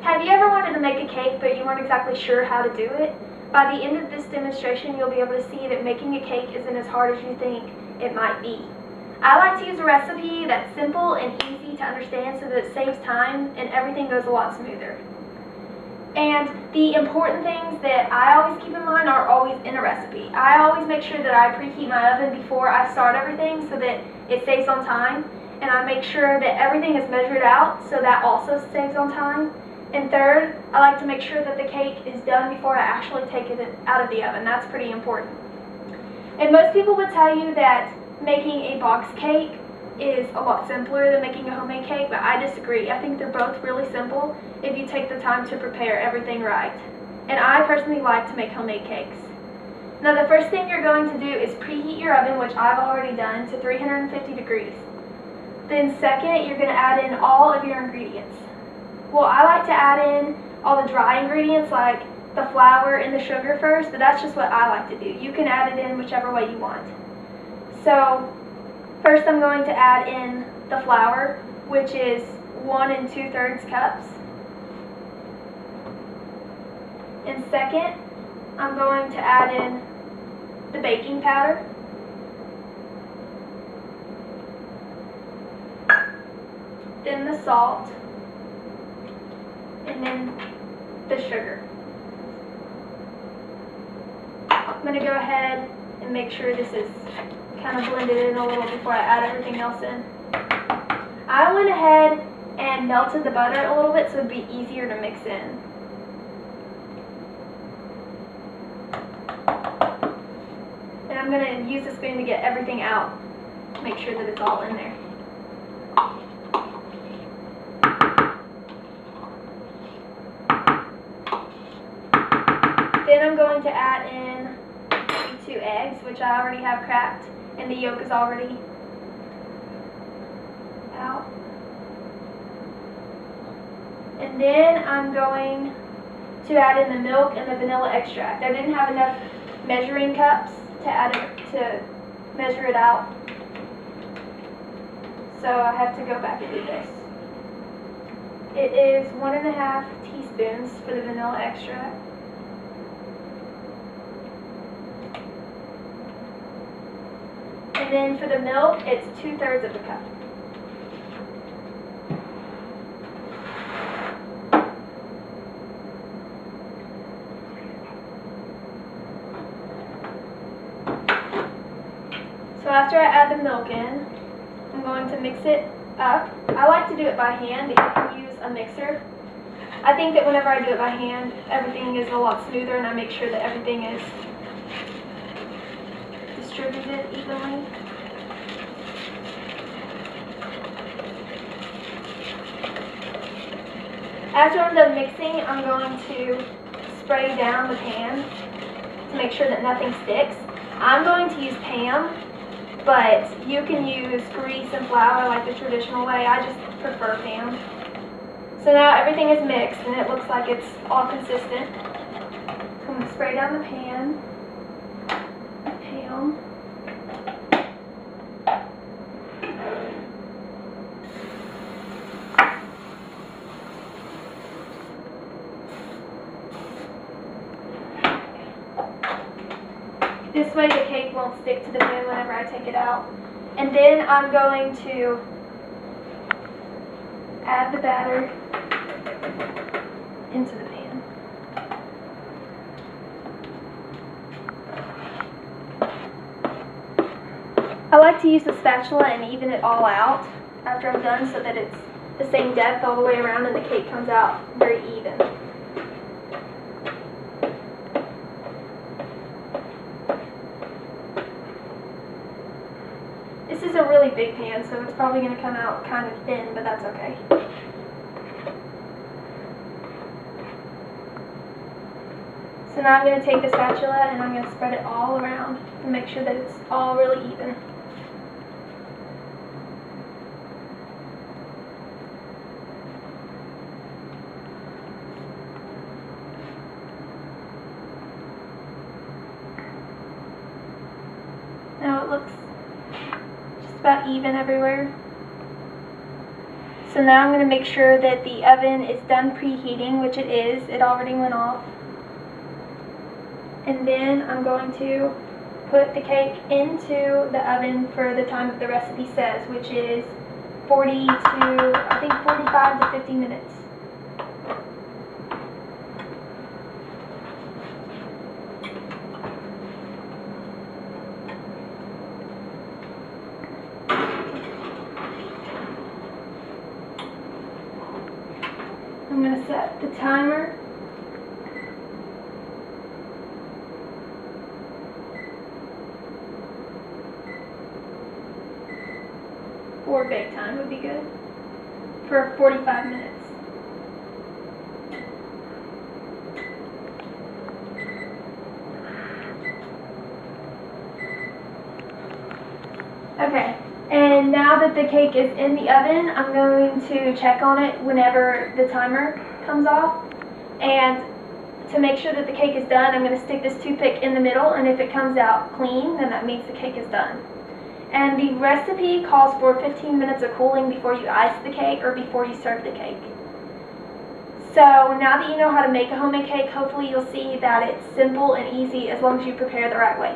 Have you ever wanted to make a cake but you weren't exactly sure how to do it? By the end of this demonstration, you'll be able to see that making a cake isn't as hard as you think it might be. I like to use a recipe that's simple and easy to understand so that it saves time and everything goes a lot smoother. And the important things that I always keep in mind are always in a recipe. I always make sure that I preheat my oven before I start everything so that it saves on time. And I make sure that everything is measured out so that also saves on time. And third, I like to make sure that the cake is done before I actually take it out of the oven. That's pretty important. And most people would tell you that making a box cake is a lot simpler than making a homemade cake, but I disagree. I think they're both really simple if you take the time to prepare everything right. And I personally like to make homemade cakes. Now the first thing you're going to do is preheat your oven, which I've already done, to 350 degrees. Then second, you're going to add in all of your ingredients. Well, I like to add in all the dry ingredients like the flour and the sugar first, but that's just what I like to do. You can add it in whichever way you want. So first I'm going to add in the flour, which is 1 2/3 cups. And second, I'm going to add in the baking powder. Then the salt. And then the sugar. I'm going to go ahead and make sure this is kind of blended in a little before I add everything else in. I went ahead and melted the butter a little bit so it would be easier to mix in. And I'm going to use the spoon to get everything out, make sure that it's all in there. Then I'm going to add in 2 eggs, which I already have cracked, and the yolk is already out. And then I'm going to add in the milk and the vanilla extract. I didn't have enough measuring cups to measure it out, so I have to go back and do this. It is 1½ teaspoons for the vanilla extract. And then for the milk, it's 2/3 of a cup. So after I add the milk in, I'm going to mix it up. I like to do it by hand, but you can use a mixer. I think that whenever I do it by hand, everything is a lot smoother and I make sure that everything is distributed evenly. After I'm done mixing, I'm going to spray down the pan to make sure that nothing sticks. I'm going to use Pam, but you can use grease and flour like the traditional way. I just prefer Pam. So now everything is mixed and it looks like it's all consistent. So I'm going to spray down the pan. Pam. This way the cake won't stick to the pan whenever I take it out. And then I'm going to add the batter into the pan. I like to use the spatula and even it all out after I'm done so that it's the same depth all the way around and the cake comes out very even. This is a really big pan, so it's probably going to come out kind of thin, but that's okay. So now I'm going to take the spatula and I'm going to spread it all around and make sure that it's all really even. Now it looks just about even everywhere. So now I'm going to make sure that the oven is done preheating, which it is. It already went off. And then I'm going to put the cake into the oven for the time that the recipe says, which is 45 to 50 minutes. I'm going to set the timer. Or bake time would be good. For 45 minutes. Okay, and now that the cake is in the oven, I'm going to check on it whenever the timer comes off. And to make sure that the cake is done, I'm going to stick this toothpick in the middle, and if it comes out clean, then that means the cake is done. And the recipe calls for 15 minutes of cooling before you ice the cake or before you serve the cake. So now that you know how to make a homemade cake, hopefully you'll see that it's simple and easy as long as you prepare the right way.